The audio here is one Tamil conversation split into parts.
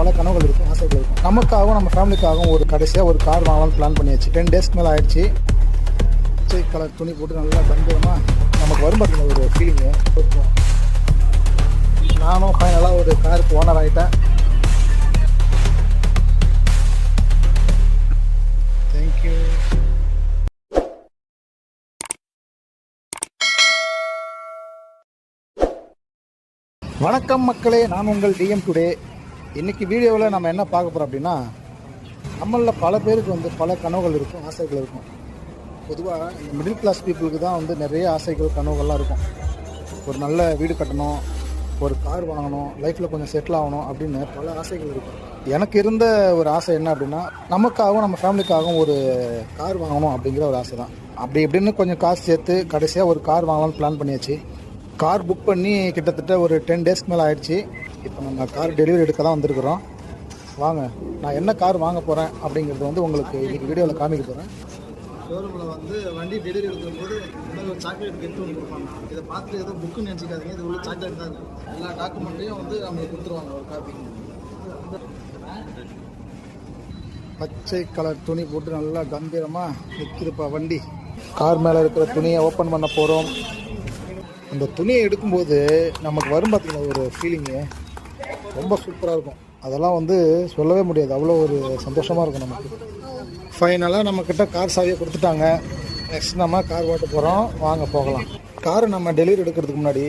பல கனவுகள் இருக்கும், ஆசைகள் இருக்கும். நமக்காகவும் நம்ம ஃபேமிலிக்காகவும் ஒரு கடைசியாக ஒரு கார் வாங்கலாம்னு பிளான் பண்ணியாச்சு. 10 டேஸ்க்கு மேலே ஆயிடுச்சு. பச்சை கலர் துணி போட்டு நல்லா கம்பீரமாக நமக்கு வரும் பார்த்தீங்கன்னா ஒரு ஃபீலிங்கு இருக்கும். நானும் ஃபைனலாக ஒரு காருக்கு ஓனர் ஆகிட்டேன். தேங்க்யூ. வணக்கம் மக்களே, நான் உங்கள் டிஎம் டுடே. இன்றைக்கி வீடியோவில் நம்ம என்ன பார்க்க போகிறோம் அப்படின்னா, நம்மளில் பல பேருக்கு வந்து பல கனவுகள் இருக்கும், ஆசைகள் இருக்கும். பொதுவாக இந்த மிடில் கிளாஸ் பீப்புளுக்கு தான் வந்து நிறைய ஆசைகள் கனவுகள்லாம் இருக்கும். ஒரு நல்ல வீடு கட்டணும், ஒரு கார் வாங்கணும், லைஃப்பில் கொஞ்சம் செட்டில் ஆகணும் அப்படின்னு பல ஆசைகள் இருக்கும். எனக்கு இருந்த ஒரு ஆசை என்ன அப்படின்னா, நமக்காகவும் நம்ம ஃபேமிலிக்காகவும் ஒரு கார் வாங்கணும் அப்படிங்கிற ஒரு ஆசை தான். அப்படி இப்படின்னு கொஞ்சம் காசு சேர்த்து கடைசியாக ஒரு கார் வாங்கலாம்னு பிளான் பண்ணியாச்சு. கார் புக் பண்ணி கிட்டத்தட்ட ஒரு 10 டேஸ்க்கு மேலே ஆகிடுச்சு. இப்போ நம்ம கார் டெலிவரி எடுக்க தான் வந்திருக்கிறோம். வாங்க, நான் என்ன கார் வாங்க போகிறேன் அப்படிங்கிறது வந்து உங்களுக்கு இன்றைக்கி வீடியோவில் காமிக்க போகிறேன். ஷோரூமில் வந்து வண்டி டெலிவரி எடுக்கும்போது ஒரு சாக்லேட் கெட்டு வந்து கொடுப்பாங்க. இதை பார்த்துட்டு ஏதோ புக்குன்னு நினச்சிக்காதீங்க, இது உள்ள சாக்லேட் தான் இருக்குது. எல்லா டாக்குமெண்ட்டையும் வந்து அவங்க கொடுத்துருவாங்க ஒரு காப்பி. பச்சை கலர் துணி போட்டு நல்லா கம்பீரமாக நிற்கிதுப்பா வண்டி. கார் மேலே இருக்கிற துணியை ஓப்பன் பண்ண போகிறோம். அந்த துணியை எடுக்கும்போது நமக்கு வரும் பார்த்திங்கன்னா ஒரு ஃபீலிங்கு ரொம்ப சூப்பராக இருக்கும். அதெல்லாம் வந்து சொல்லவே முடியாது, அவ்வளோ ஒரு சந்தோஷமாக இருக்கும் நமக்கு. ஃபைனலாக நம்மக்கிட்ட கார் சாவியை கொடுத்துட்டாங்க. நெக்ஸ்ட் நம்ம கார் ஓட்ட போகிறோம், வாங்க போகலாம். காரை நம்ம டெலிவரி எடுக்கிறதுக்கு முன்னாடி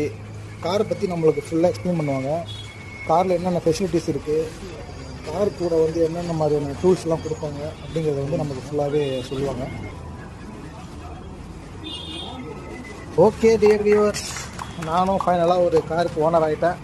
காரை பற்றி நம்மளுக்கு ஃபுல்லாக எக்ஸ்பிளைன் பண்ணுவாங்க. காரில் என்னென்ன ஃபெசிலிட்டிஸ் இருக்குது, கார் கூட வந்து என்னென்ன மாதிரியான டூல்ஸ்லாம் கொடுப்பாங்க அப்படிங்கிறத வந்து நமக்கு ஃபுல்லாகவே சொல்லுவாங்க. ஓகே டியர் வியூவர்ஸ், நானும் ஃபைனலாக ஒரு காருக்கு ஓனர் ஆகிட்டேன்.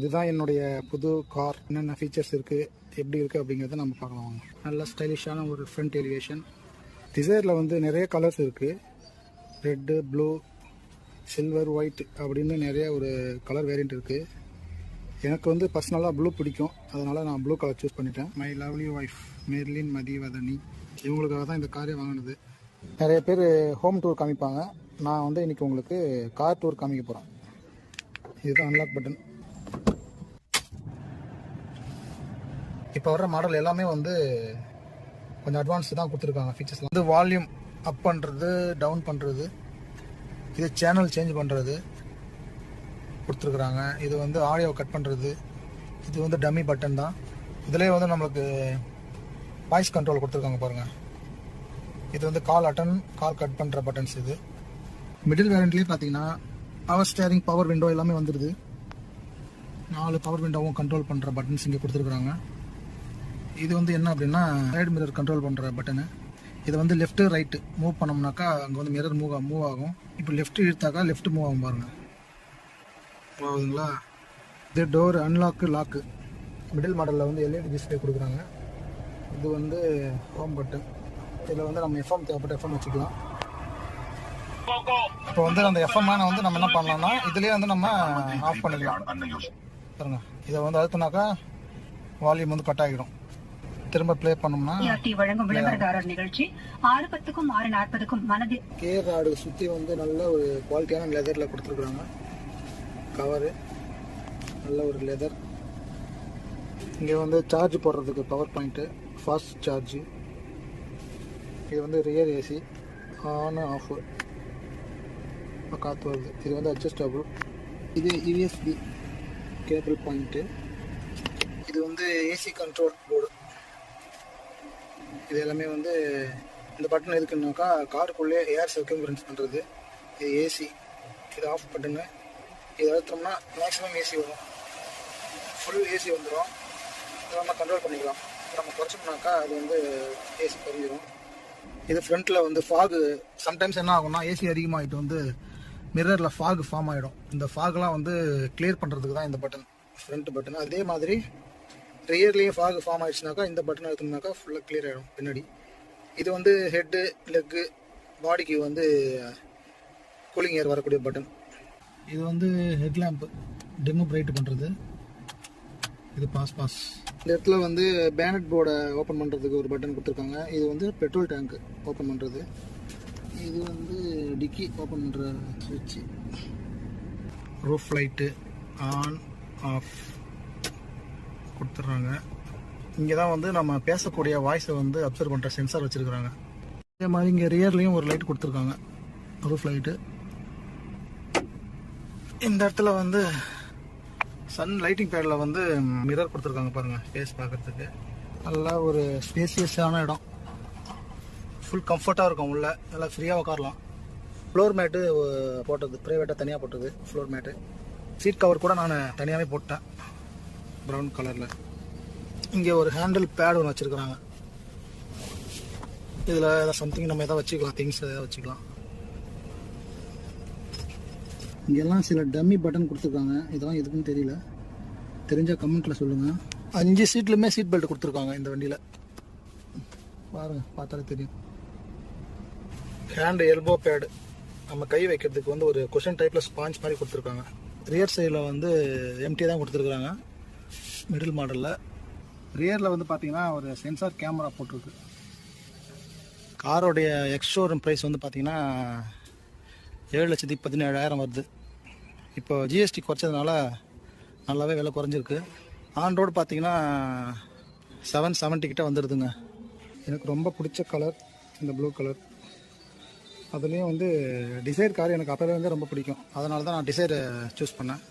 இதுதான் என்னுடைய புது கார். என்னென்ன ஃபீச்சர்ஸ் இருக்குது, எப்படி இருக்குது அப்படிங்கிறத நம்ம பார்க்கலாம். நல்ல ஸ்டைலிஷான ஒரு ஃப்ரண்ட் எலிவேஷன். டிசைரில் வந்து நிறைய கலர்ஸ் இருக்குது. ரெட்டு, ப்ளூ, சில்வர், ஒயிட் அப்படின்னு நிறைய ஒரு கலர் வேரியண்ட் இருக்குது. எனக்கு வந்து பர்சனலாக ப்ளூ பிடிக்கும், அதனால் நான் ப்ளூ கலர் சூஸ் பண்ணிட்டேன். My lovely wife Merlin Mathivathani, இவங்களுக்காக தான் இந்த காரே வாங்கினது. நிறைய பேர் ஹோம் டூர் காமிப்பாங்க, நான் வந்து இன்றைக்கி உங்களுக்கு கார் டூர் காமிக்க போகிறேன். இதுதான் அன்லாக் பட்டன். இப்போ வர்ற மாடல் எல்லாமே வந்து கொஞ்சம் அட்வான்ஸ் தான் கொடுத்துருக்காங்க. ஃபீச்சர்ஸ்லாம் வந்து வால்யூம் அப் பண்ணுறது, டவுன் பண்ணுறது, இது சேனல் சேஞ்ச் பண்ணுறது கொடுத்துருக்குறாங்க. இது வந்து ஆடியோ கட் பண்ணுறது. இது வந்து டம்மி பட்டன் தான். இதிலே வந்து நம்மளுக்கு வாய்ஸ் கண்ட்ரோல் கொடுத்துருக்காங்க பாருங்கள். இது வந்து கால் அட்டன், கால் கட் பண்ணுற பட்டன்ஸ். இது மிடில் வேரியண்ட்லேயே பார்த்தீங்கன்னா பவர் ஸ்டேரிங், பவர் விண்டோ எல்லாமே வந்துடுது. 4 பவர் விண்டோவும் கண்ட்ரோல் பண்ணுற பட்டன்ஸ் இங்கே கொடுத்துருக்குறாங்க. இது வந்து என்ன அப்படின்னா சைடு மிரர் கண்ட்ரோல் பண்ணுற பட்டனு. இது வந்து லெஃப்ட்டு ரைட்டு மூவ் பண்ணோம்னாக்கா அங்கே வந்து மிரர் மூவ் ஆகும். இப்போ லெஃப்ட் இழுத்தாக்கா லெஃப்ட் மூவ் ஆகும் பாருங்கள், ஆகுதுங்களா. இது டோர் அன்லாக்கு, லாக்கு. மிடில் மாடலில் வந்து எல்இடி டிஸ்பிளே கொடுக்குறாங்க. இது வந்து ஹோம் பட்டன். இதில் வந்து நம்ம எஃப்எம் தேவைப்பட்ட எஃப்எம் வச்சுக்கலாம். இப்போ வந்து அந்த எஃப்எம்மான வந்து நம்ம என்ன பண்ணலாம்னா இதுலேயே வந்து நம்ம ஆஃப் பண்ணிக்கலாம் பாருங்க. இதை வந்து அழுத்தினாக்கா வால்யூம் வந்து கட் ஆகிடும். திரும்ப ப்ளே பண்ணோம்னா கேர் ராடு சுற்றி வந்து நல்ல ஒரு குவாலிட்டியான லெதரில் கொடுத்துருக்குறாங்க. கவரு நல்ல ஒரு லெதர். இங்கே வந்து சார்ஜ் போடுறதுக்கு பவர் பாயிண்ட்டு, ஃபாஸ்ட் சார்ஜு. இது வந்து ரியர் ஏசி, ஆன் ஆஃபு, காற்று வருது. இது வந்து அட்ஜஸ்டபுள். இது யூஎஸ்பி கேபிள் பாயிண்ட்டு. இது வந்து ஏசி கண்ட்ரோல் போர்டு. இது எல்லாமே வந்து இந்த பட்டன் எதுக்குன்னாக்கா காருக்குள்ளே ஏர் சர்க்யூம்ஃபரன்ஸ் பண்ணுறது. இது ஏசி, இது ஆஃப் பட்டனு. இது அழுத்தோம்னா மேக்ஸிமம் ஏசி வரும், ஃபுல் ஏசி வந்துடும். இதை நம்ம கண்ட்ரோல் பண்ணிக்கலாம். நம்ம குறைச்சோம்னாக்கா அது வந்து ஏசி குறைஞ்சிடும். இது ஃப்ரண்ட்டில் வந்து ஃபாகு சம்டைம்ஸ் என்ன ஆகும்னா ஏசி அதிகமாகிட்டு வந்து மிரரில் ஃபாகு ஃபார்ம் ஆகிடும். இந்த ஃபாகெலாம் வந்து கிளியர் பண்ணுறதுக்கு தான் இந்த பட்டன், ஃப்ரண்ட் பட்டன். அதே மாதிரி ரியர்லேயே ஃபாகு ஃபார்ம் ஆகிடுச்சுனாக்கா இந்த பட்டன் எடுத்தோம்னாக்கா ஃபுல்லாக கிளியர் ஆகிடும் பின்னாடி. இது வந்து ஹெட்டு, லெக்கு, பாடிக்கு வந்து கூலிங் ஏர் வரக்கூடிய பட்டன். இது வந்து ஹெட் லேம்ப்பு டிம்மு பிரைட் பண்ணுறது. இது பாஸ். இந்த இடத்துல வந்து பேனட் போர்டை ஓப்பன் பண்ணுறதுக்கு ஒரு பட்டன் கொடுத்துருக்காங்க. இது வந்து பெட்ரோல் டேங்க் ஓப்பன் பண்ணுறது. இது வந்து டிக்கி ஓப்பன் பண்ணுற ஸ்விட்சு. ரூஃப் லைட்டு ஆன் ஆஃப் கொடுத்துட்றாங்க. இங்கே தான் வந்து நம்ம பேசக்கூடிய வாய்ஸை வந்து அப்சர்வ் பண்ணுற சென்சார் வச்சுருக்குறாங்க. அதே மாதிரி இங்கே ரியர்லேயும் ஒரு லைட் கொடுத்துருக்காங்க, ரூஃப் லைட்டு. இந்த இடத்துல வந்து சன் லைட்டிங் பேடில் வந்து மிரர் கொடுத்துருக்காங்க பாருங்கள், ஃபேஸ் பார்க்குறதுக்கு. நல்லா ஒரு ஸ்பேசியஸான இடம், ஃபுல் கம்ஃபர்ட்டாக இருக்கும். உள்ள நல்லா ஃப்ரீயாக உட்காரலாம். ஃப்ளோர் மேட்டு போட்டது, ப்ரைவேட்டாக தனியாக போட்டது ஃப்ளோர் மேட்டு. சீட் கவர் கூட நான் தனியாகவே போட்டேன், ப்ரௌன் கலரில். இங்கே ஒரு ஹேண்டில் பேட் ஒன்று வச்சுருக்குறாங்க. இதில் ஏதாவது சம்திங் நம்ம எதாவது வச்சுக்கலாம், திங்ஸ் எதாவது வச்சுக்கலாம். இங்கெல்லாம் சில டம்மி பட்டன் கொடுத்துருக்காங்க. இதெல்லாம் எதுக்குன்னு தெரியல, தெரிஞ்சால் கமெண்ட்டில் சொல்லுங்கள். 5 சீட்லையுமே சீட் பெல்ட் கொடுத்துருக்காங்க இந்த வண்டியில். பாருங்கள், பார்த்தாலே தெரியும். ஹேண்ட் எல்போ பேடு, நம்ம கை வைக்கிறதுக்கு வந்து ஒரு குஷன் டைப்பில் ஸ்பாஞ்ச் மாதிரி கொடுத்துருக்காங்க. ரியர் சைடில் வந்து எம்டி தான் கொடுத்துருக்குறாங்க. மிடில் மாடலில் ரியரில் வந்து பார்த்தீங்கன்னா ஒரு சென்சார் கேமரா போட்டிருக்கு. காரோடைய எக்ஸ் ஷோரூம் ப்ரைஸ் வந்து பார்த்தீங்கன்னா 7,17,000 வருது. இப்போ ஜிஎஸ்டி குறைச்சதுனால நல்லாவே விலை குறைஞ்சிருக்கு. ஆன் ரோடு பார்த்தீங்கன்னா 770 கிட்ட வந்துடுதுங்க. எனக்கு ரொம்ப பிடிச்ச கலர் இந்த ப்ளூ கலர். அதுலேயும் வந்து டிசைர் கார் எனக்கு அப்போவே வந்து ரொம்ப பிடிக்கும். அதனால தான் நான் டிசைரை சூஸ் பண்ணேன்.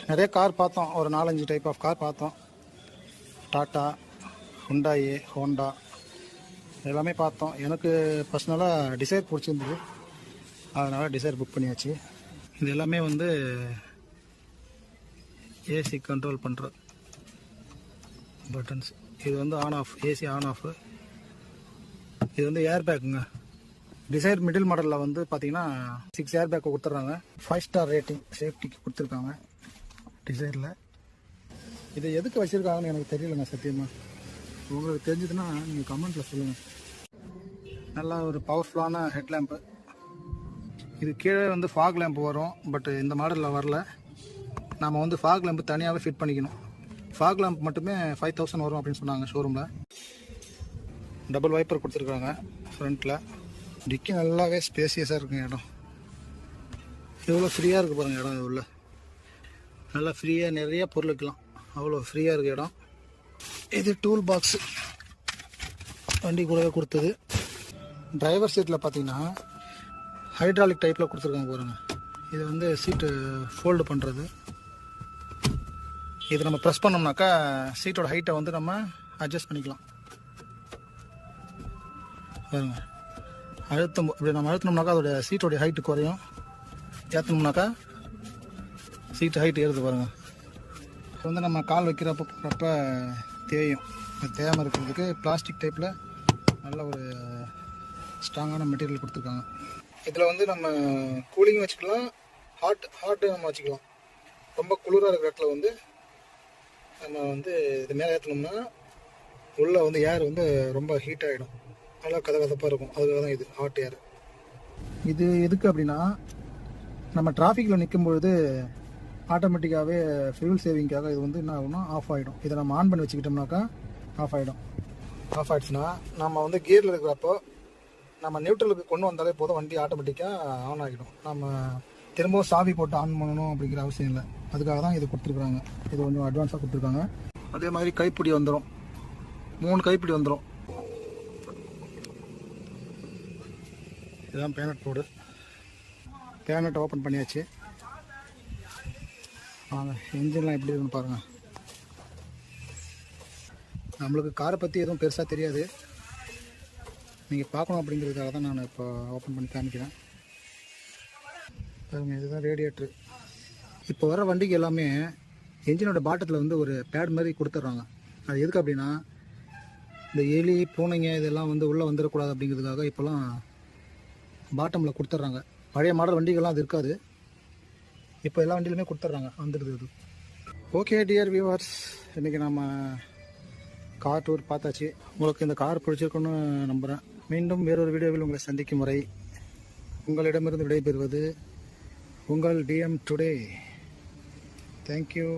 நிறைய கார் பார்த்தோம், ஒரு 4-5 டைப் ஆஃப் கார் பார்த்தோம். டாட்டா, ஹுண்டாய், ஹோண்டா எல்லாமே பார்த்தோம். எனக்கு பர்சனலாக டிசைர் பிடிச்சிருந்தது, அதனால் டிசைர் புக் பண்ணியாச்சு. இது எல்லாமே வந்து ஏசி கண்ட்ரோல் பண்ணுற பட்டன்ஸ். இது வந்து on off, AC on off. இது வந்து ஏர் பேக்குங்க. டிசைர் மிடில் மாடலில் வந்து பார்த்தீங்கன்னா 6 ஏர் பேக்கை கொடுத்துட்றாங்க. 5 ஸ்டார் ரேட்டிங் சேஃப்டிக்கு கொடுத்துருக்காங்க டிசைரில். இதை எதுக்கு வச்சுருக்காங்கன்னு எனக்கு தெரியலங்க சத்தியமாக. உங்களுக்கு தெரிஞ்சதுன்னா நீங்கள் கமெண்ட்டில் சொல்லுங்கள். நல்லா ஒரு பவர்ஃபுல்லான ஹெட்லேம்ப்பு. இது கீழே வந்து ஃபாக் லேம்ப் வரும், பட் இந்த மாடலில் வரல. நாம் வந்து ஃபாக் லேம்ப் தனியாகவே ஃபிட் பண்ணிக்கணும். ஃபாக் லேம்ப் மட்டுமே 5,000 வரும் அப்படின்னு சொன்னாங்க ஷோரூமில். டபுள் வைப்பர் கொடுத்துருக்காங்க ஃப்ரண்ட்டில். டிக்கி நல்லாவே ஸ்பேசியஸாக இருக்குங்க இடம். எவ்வளோ ஃப்ரீயாக இருக்குது பாருங்கள் இடம். இது உள்ள நல்லா ஃப்ரீயாக நிறைய பொருள் வைக்கலாம், அவ்வளோ ஃப்ரீயாக இருக்குது இடம். இது டூல் பாக்ஸு வண்டி கூடவே கொடுத்தது. டிரைவர் சீட்டில் பார்த்தீங்கன்னா ஹைட்ராலிக் டைப்பில் கொடுத்துருக்காங்க பாருங்க. இது வந்து சீட்டு ஃபோல்டு பண்ணுறது. இது நம்ம ப்ரெஸ் பண்ணோம்னாக்கா சீட்டோட ஹைட்டை வந்து நம்ம அட்ஜஸ்ட் பண்ணிக்கலாம் பாருங்க. இப்படி நம்ம அழுத்தினோம்னாக்கா அதோட சீட்டோடைய ஹைட்டு குறையும். ஏற்றணும்னாக்கா சீட்டு ஹைட்டு ஏறுது பாருங்கள். இப்போ வந்து நம்ம கால் வைக்கிறப்ப போகிறப்ப தேயும். தேயாமல் இருக்கிறதுக்கு பிளாஸ்டிக் டைப்பில் நல்ல ஒரு ஸ்ட்ராங்கான மெட்டீரியல் கொடுத்துருக்காங்க. இதில் வந்து நம்ம கூலிங் வச்சுக்கலாம், ஹாட்டு நம்ம வச்சுக்கலாம். ரொம்ப குளிராக இருக்கிற இடத்துல வந்து நம்ம வந்து இது மேலே ஏற்றினோம்னா உள்ளே வந்து ஏர் வந்து ரொம்ப ஹீட் ஆகிடும், நல்லா கதப்பாக இருக்கும். அதுக்காக தான் இது ஹாட் ஏர். இது எதுக்கு அப்படின்னா நம்ம டிராஃபிக்கில் நிற்கும்பொழுது ஆட்டோமேட்டிக்காகவே ஃபியூல் சேவிங்காக இது வந்து என்ன ஆகும்னா ஆஃப் ஆகிடும். இதை நம்ம ஆன் பண்ணி வச்சுக்கிட்டோம்னாக்கா ஆஃப் ஆகிடும். ஆஃப் ஆகிடுச்சுன்னா நம்ம வந்து கியரில் இருக்கிறப்போ நம்ம நியூட்ரலுக்கு கொண்டு வந்தாலே போதும், வண்டி ஆட்டோமேட்டிக்காக ஆன் ஆகிடும். நம்ம திரும்பவும் சாவி போட்டு ஆன் பண்ணணும் அப்படிங்கிற அவசியம் இல்லை. அதுக்காக தான் இது கொடுத்துருக்குறாங்க. இது கொஞ்சம் அட்வான்ஸாக கொடுத்துருக்காங்க. அதே மாதிரி கைப்பிடி வந்துடும், 3 கைப்பிடி வந்துடும். இதுதான் பேனட் போர்டு. பேனட் ஓப்பன் பண்ணியாச்சு. வாங்க என்ஜின்லாம் எப்படி இருக்குன்னு பாருங்கள். நம்மளுக்கு காரை பற்றி எதுவும் பெருசாக தெரியாது, நீங்கள் பார்க்கணும் அப்படிங்கிறதுக்காக தான் நான் இப்போ ஓப்பன் பண்ணி காமிக்கிறேன் பாருங்கள். இதுதான் ரேடியேட்ரு. இப்போ வர வண்டிக்கு எல்லாமே என்ஜினோட பாட்டத்தில் வந்து ஒரு பேட் மாதிரி கொடுத்துட்றாங்க. அது எதுக்கு அப்படின்னா இந்த எலி பூனைங்க இதெல்லாம் வந்து உள்ளே வந்துடக்கூடாது அப்படிங்கிறதுக்காக இப்போலாம் பாட்டமில் கொடுத்துட்றாங்க. பழைய மாடல் வண்டிகள்லாம் அது இருக்காது, இப்போ எல்லா வண்டியிலுமே கொடுத்துட்றாங்க, வந்துடுது அது. ஓகே டியர் வியூவர்ஸ், இன்றைக்கி நம்ம கார் டூர் பார்த்தாச்சு. உங்களுக்கு இந்த கார் பிடிச்சிருக்குன்னு நம்புகிறேன். மீண்டும் வேறொரு வீடியோவில் உங்களை சந்திக்கும் வரை உங்களிடமிருந்து விடைபெறுவது உங்கள் டிஎம் டுடே. தேங்க்யூ.